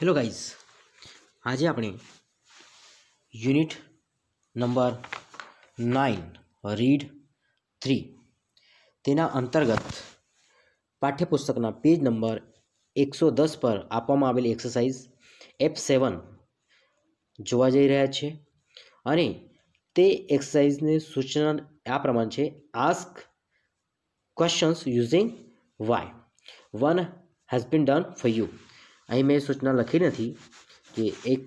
Hello guys, આજે આપણે unit number 9 read 3 તેના અંતર્ગત પાઠ્યપુસ્તકના પેજ નંબર 110 પર આપવામાં આવેલી એક્સરસાઇઝ F7 જોવા જઈ રહ્યા છે અને તે એક્સરસાઇઝની સૂચના આ પ્રમાણે છે: ask questions using why. One has been done for you. અહીં મેં સૂચના લખી નથી કે એક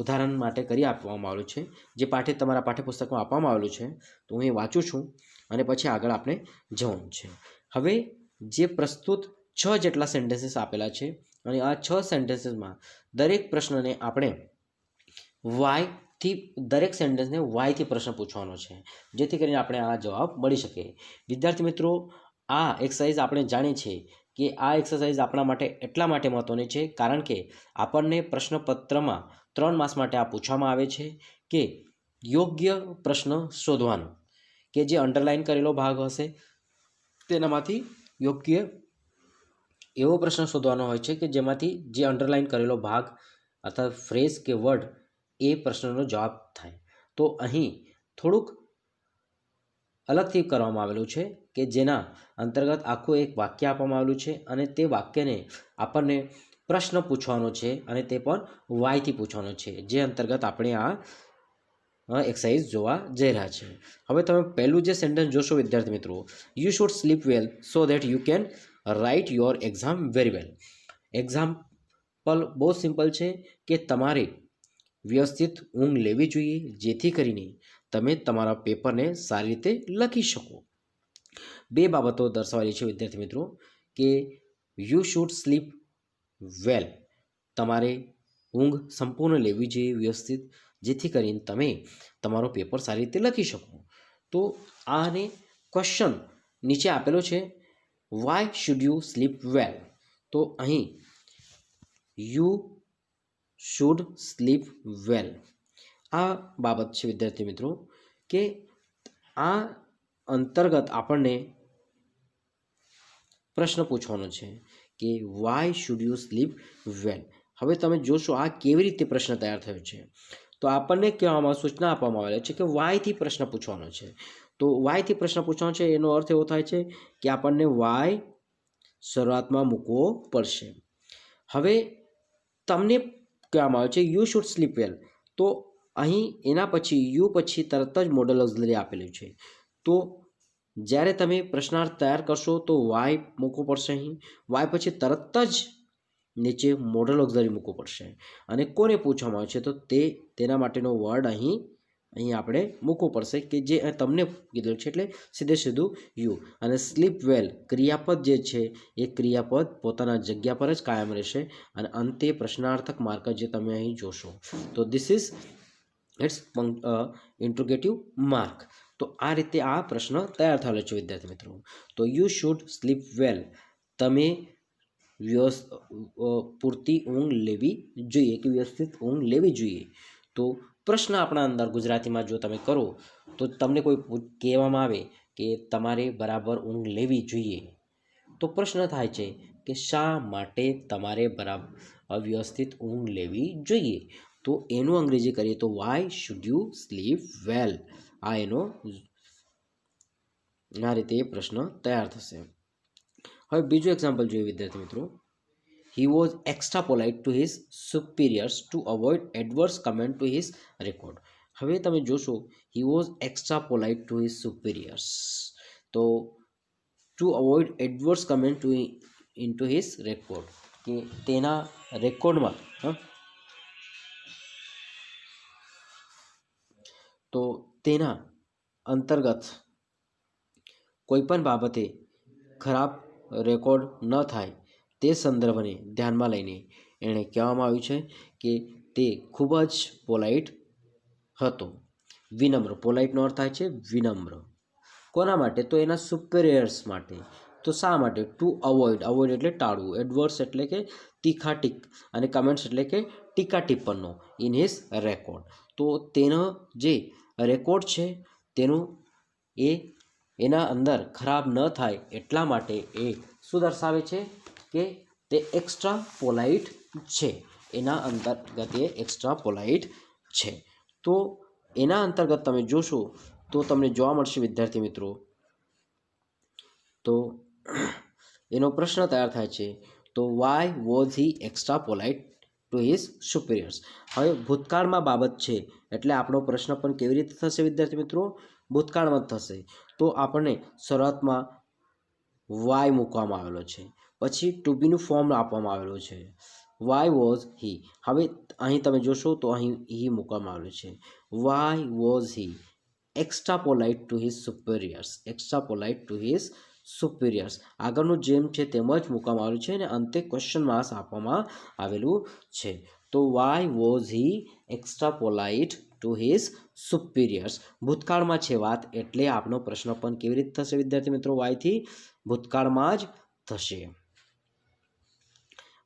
ઉદાહરણ માટે કરી આપવામાં આવેલું છે જે તમારા પાઠ્યપુસ્તકમાં આપવામાં આવેલું છે. તો હું એ વાંચું છું અને પછી આગળ આપણે જવાનું છે. હવે જે પ્રસ્તુત 6 જેટલા સેન્ટેન્સીસ આપેલા છે અને આ 6 સેન્ટેન્સીસમાં દરેક પ્રશ્નને આપણે વાયથી દરેક સેન્ટેન્સને વાયથી પ્રશ્ન પૂછવાનો છે, જેથી કરીને આપણે આ જવાબ મળી શકે. વિદ્યાર્થી મિત્રો, આ એક્સરસાઇઝ આપણે જાણીએ છીએ કે આ એક્સરસાઇઝ આપણા માટે એટલા માટે મહત્ત્વની છે કારણ કે આપણને પ્રશ્નપત્રમાં 3 માસ માટે આ પૂછવામાં આવે છે કે યોગ્ય પ્રશ્ન શોધવાનો, કે જે અંડરલાઇન કરેલો ભાગ હશે તેનામાંથી યોગ્ય એવો પ્રશ્ન શોધવાનો હોય છે કે જેમાંથી જે અંડરલાઇન કરેલો ભાગ અર્થાત ફ્રેઝ કે વર્ડ એ પ્રશ્નનો જવાબ થાય. તો અહીં થોડુંક અલગથી કરવામાં આવેલું છે કે જેના અંતર્ગત આખું એક વાક્ય આપવામાં આવેલું છે અને તે વાક્યને આપણને પ્રશ્ન પૂછવાનો છે અને તે પણ વાયથી પૂછવાનો છે, જે અંતર્ગત આપણે આ એક્સરસાઇઝ જોવા જઈ રહ્યા છે. હવે તમે પહેલું જે સેન્ટેન્સ જોશો વિદ્યાર્થી મિત્રો, you should sleep well so that you can write your exam very well. Example બહુ સિમ્પલ છે કે તમારે વ્યવસ્થિત ઊંઘ લેવી જોઈએ જેથી કરીને તમે તમારા પેપરને સારી રીતે લખી શકો. બે બાબતો દર્શાવેલી છે વિદ્યાર્થી મિત્રો કે યુ શુડ સ્લીપ વેલ, તમારે ઊંઘ સંપૂર્ણ લેવી જોઈએ વ્યવસ્થિત, જેથી કરીને તમે તમારો પેપર સારી રીતે લખી શકો. તો આને ક્વેશ્ચન નીચે આપેલો છે, વાય શુડ યુ સ્લીપ વેલ. તો અહીં યુ શુડ સ્લીપ વેલ આ બાબત છે વિદ્યાર્થી મિત્રો કે આ અંતર્ગત આપણને પ્રશ્ન પૂછવાનો છે કે વાય શુડ યુ સ્લીપ વેલ. હવે તમે જોશો આ કેવી રીતે પ્રશ્ન તૈયાર થયો છે. તો આપણને કહેવામાં સૂચના આપવામાં આવેલી છે કે વાયથી પ્રશ્ન પૂછવાનો છે. તો વાયથી પ્રશ્ન પૂછવાનો છે એનો અર્થ એવો થાય છે કે આપણને વાય શરૂઆતમાં મૂકવો પડશે. હવે તમને કહેવામાં આવે છે યુ શુડ સ્લીપ વેલ, તો અહીં એના પછી યુ પછી તરત જ મોડલ ઓક્ઝિલરી આપેલું છે. તો જ્યારે તમે પ્રશ્નાર્થ તૈયાર કરશો તો વાય મૂકવો પડશે. અહીં વાય પછી તરત જ નીચે મોડલ ઓક્ઝિલરી મૂકવું પડશે અને કોને પૂછવામાં આવે છે તો તેના માટેનો વર્ડ અહીં આપણે મૂકવું પડશે કે જે તમને કીધેલું છે, એટલે સીધે સીધું યુ. અને સ્લીપ વેલ ક્રિયાપદ જે છે એ ક્રિયાપદ પોતાના જગ્યા પર જ કાયમ રહેશે અને અંતે પ્રશ્નાર્થક માર્કર જે તમે અહીં જોશો તો this is it's interrogative mark. તો આ રીતે આ પ્રશ્ન તૈયાર થયેલો છે વિદ્યાર્થી મિત્રો. તો યુ શુડ સ્લીપ વેલ, તમે પૂરતી ઊંઘ લેવી જોઈએ કે વ્યવસ્થિત ઊંઘ લેવી જોઈએ. તો પ્રશ્ન આપણા અંદર ગુજરાતીમાં જો તમે કરો તો તમને કોઈ કહેવામાં આવે કે તમારે બરાબર ઊંઘ લેવી જોઈએ, તો પ્રશ્ન થાય છે કે શા માટે તમારે બરાબર વ્યવસ્થિત ઊંઘ લેવી જોઈએ. તો એનું અંગ્રેજી કરીએ તો વાય શુડ યુ સ્લીપ વેલ. આ એનો આ રીતે એ પ્રશ્ન તૈયાર થશે. હવે બીજું એક્ઝામ્પલ જોઈએ વિદ્યાર્થી મિત્રો. He was extra polite to his superiors to avoid adverse comment to his record. હવે તમે જોશો he was extra polite to his superiors, તો to avoid adverse comment to into his record, કે તેના રેકોર્ડમાં તો તેના અંતર્ગત કોઈપણ બાબતે ખરાબ રેકોર્ડ ન થાય તે સંદર્ભને ધ્યાનમાં લઈને એણે કહેવામાં આવ્યું છે કે તે ખૂબ જ પોલાઇટ હતો. વિનમ્ર, પોલાઇટનો અર્થ થાય છે વિનમ્ર. કોના માટે? તો એના સુપેરિયર્સ માટે. તો શા માટે? ટુ અવોઇડ, અવોઇડ એટલે ટાળવું, એડવર્સ એટલે કે તીખા ટીક અને કમેન્ટ્સ એટલે કે ટીકા ટિપ્પણનો ઇન હિઝ રેકોર્ડ. તો તેનો જે રેકોર્ડ છે તેનું એના અંદર ખરાબ ન થાય એટલા માટે એ શું દર્શાવે છે કે તે એક્સ્ટ્રા પોલાઇટ છે, એના અંતર્ગત એ એક્સ્ટ્રા પોલાઇટ છે. તો એના અંતર્ગત તમે જોશો તો તમને જોવા મળશે વિદ્યાર્થી મિત્રો, તો એનો પ્રશ્ન તૈયાર થાય છે. તો why was he extra polite to his superiors. હવે ભૂતકાળમાં બાબત છે એટલે આપણો પ્રશ્ન પણ કેવી રીતે થશે વિદ્યાર્થી મિત્રો? ભૂતકાળમાં જ થશે. તો આપણને શરૂઆતમાં વાય મૂકવામાં આવેલો છે, પછી ટુ બીનું ફોર્મ આપવામાં આવેલું છે, વાય વોઝ હી. હવે અહીં તમે જોશો તો અહીં હી મૂકવામાં આવેલું છે. Why was he extra polite to his superiors, extra polite to his superiors. આગળનું જેમ છે તેમ જ મૂકવામાં આવેલું છે અને અંતે ક્વેશ્ચન માર્ક્સ આપવામાં આવેલું છે. તો why was he extra polite to his superiors. ભૂતકાળમાં છે વાત એટલે આપનો પ્રશ્ન પણ કેવી રીતે થશે વિદ્યાર્થી મિત્રો? વાયથી ભૂતકાળમાં જ થશે.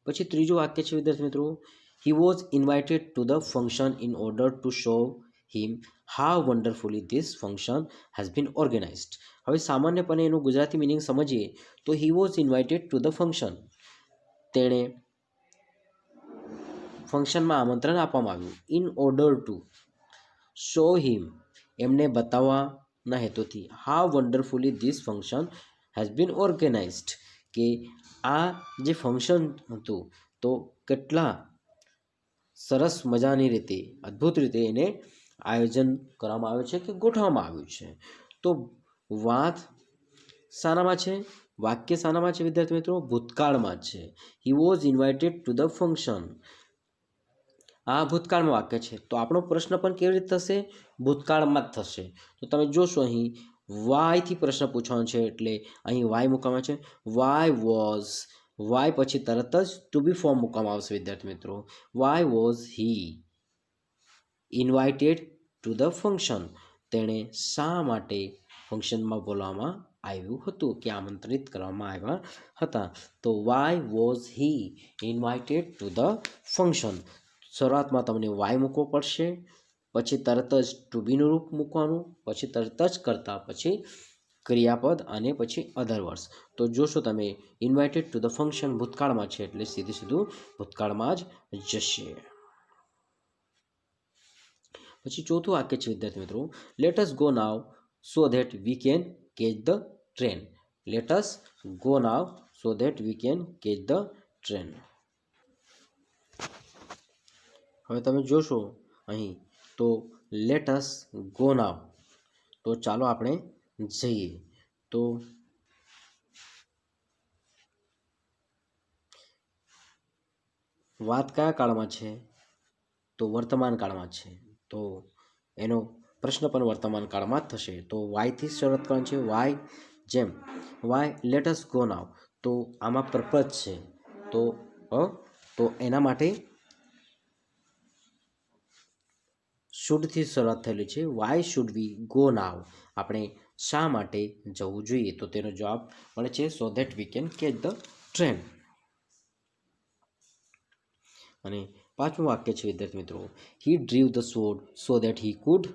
પછી ત્રીજું વાક્ય છે વિદ્યાર્થી મિત્રો, he was invited to the function in order to show him how wonderfully this function has been organised. હવે સામાન્યપણે એનું ગુજરાતી મિનિંગ સમજીએ તો he was invited to the function, તેણે ફંક્શનમાં આમંત્રણ આપવામાં આવ્યું. In order to show him, એમને બતાવવાના હેતુથી. How wonderfully this function has been organised, કે આ જે ફંક્શન હતું તો કેટલા સરસ મજાની રીતે, અદ્ભુત રીતે એને આયોજન કરવામાં આવ્યું છે કે ગોઠવવામાં આવ્યું છે. તો વાત શાનામાં છે? વાક્ય શાનામાં છે વિદ્યાર્થી મિત્રો? ભૂતકાળમાં છે. હી was invited to the function, આ ભૂતકાળમાં વાક્ય છે. તો આપણો પ્રશ્ન પણ કેવી રીતે થશે? ભૂતકાળમાં જ થશે. તો તમે જોશો અહીં વાયથી પ્રશ્ન પૂછવાનો છે એટલે અહીં વાય મૂકવામાં છે. વાય વોઝ, વાય પછી તરત જ ટુ બી ફોર્મ મૂકવામાં આવશે વિદ્યાર્થી મિત્રો. Y was he invited to the function, તેણે શા માટે ફંક્શનમાં બોલાવવામાં આવ્યું હતું કે આમંત્રિત કરવામાં આવ્યા હતા. તો why was he invited to the function. શરૂઆતમાં તમને વાય મૂકવો પડશે, પછી તરત જ ટુ બીનું રૂપ મૂકવાનું, પછી તરત જ કરતા પછી ક્રિયાપદ અને પછી અધર વર્ડ્સ. તો જોશો તમે ઇન્વાઇટેડ ટુ ધ ફંક્શન ભૂતકાળમાં છે એટલે સીધું ભૂતકાળમાં જ જશે. પછી ચોથું વાક્ય છે વિદ્યાર્થી મિત્રો, late us go now so that we can catch the train. Late us go now so that we can catch the train. હવે તમે જોશો અહીં તો લેટ અસ ગો નાવ, તો ચાલો આપણે જઈએ. તો વાત કયા કાળમાં છે? તો વર્તમાન કાળમાં છે. તો એનો પ્રશ્ન પણ વર્તમાન કાળમાં જ થશે. તો વાયથી શરૂઆત કરવાની છે. વાય, જેમ why let us go now, તો આમાં પર્પઝ છે. તો એના માટે શુડથી શરૂઆત થયેલી છે. Why should we go now, આપણે શા માટે જવું જોઈએ? તો તેનો જવાબ મળે છે so that we can catch the train. અને પાંચમું વાક્ય છે વિદ્યાર્થી મિત્રો, he drive the sword so that he could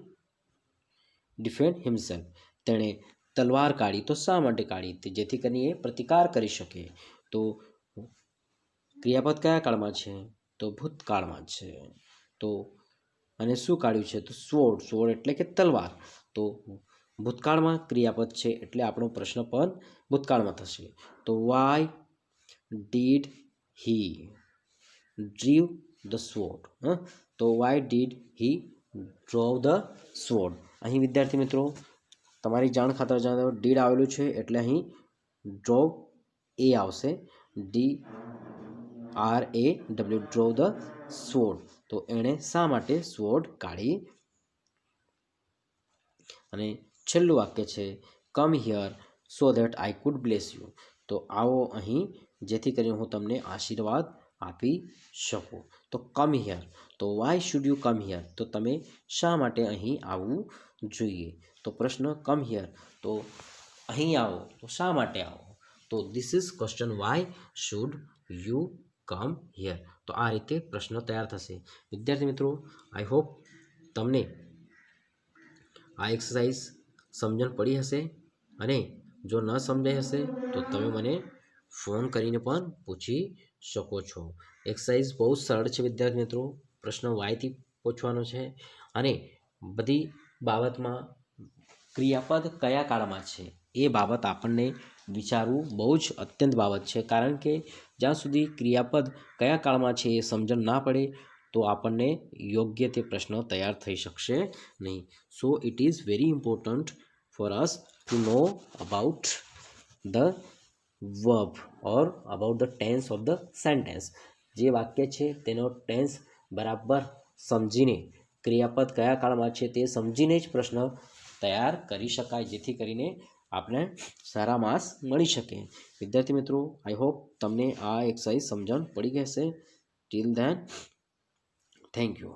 defend himself. તેણે તલવાર કાઢી તો શા માટે કાઢી? જેથી કરીને એ પ્રતિકાર કરી શકે. તો ક્રિયાપદ કયા કાળમાં છે? તો ભૂતકાળમાં છે. તો અને શું કાઢ્યું છે? તો સ્વોર્ડ, સ્વોર્ડ એટલે કે તલવાર. તો ભૂતકાળમાં ક્રિયાપદ છે એટલે આપણો પ્રશ્ન પણ ભૂતકાળમાં થશે. તો why did he drive the sword. તો why did he drove the sword. અહીં વિદ્યાર્થી મિત્રો તમારી જાણ ખાતર જણાવો, ડીડ આવેલું છે એટલે અહીં ડ્રોવ એ આવશે. DRAW ડ્રોવ the sword. તો એણે શા માટે સ્વોર્ડ કાઢી? અને છેલ્લું વાક્ય છે come here so that I could bless you. તો આવો અહીં જેથી કરીને હું તમને આશીર્વાદ આપી શકું. તો કમ હિયર, તો why should you come here, તો તમે શા માટે અહીં આવવું જોઈએ? તો પ્રશ્ન કમ હિયર, તો અહીં આવો, તો શા માટે આવો? તો this is question, why should you come here. તો આ રીતે પ્રશ્ન તૈયાર થશે. વિદ્યાર્થી મિત્રો, આઈ હોપ તમને આ એક્સરસાઇઝ સમજણ પડી હશે, અને જો ન સમજાઈ હશે તો તમે મને ફોન કરીને પણ પૂછી શકો છો. એક્સરસાઇઝ બહુ સરળ છે વિદ્યાર્થી મિત્રો. પ્રશ્ન વાયથી પૂછવાનો છે અને બધી બાબતમાં ક્રિયાપદ કયા કાળમાં છે એ બાબત આપણને વિચારવું બહુ જ અત્યંત બાબત છે, કારણ કે જ્યાં સુધી ક્રિયાપદ કયા કાળમાં છે એ સમજણ ના પડે તો આપણને યોગ્ય તે પ્રશ્ન તૈયાર થઈ શકશે નહીં. So it is very important for us to know about the verb or about the tense of the sentence. જે વાક્ય છે તેનો ટેન્સ બરાબર સમજીને, ક્રિયાપદ કયા કાળમાં છે તે સમજીને જ પ્રશ્ન તૈયાર કરી શકાય, જેથી કરીને આપણે સારા માર્ક્સ મળી શકે. વિદ્યાર્થી મિત્રો, આઈ હોપ તમને આ એક્સરસાઇઝ સમજણ પડી ગઈ હશે. Till then, thank you.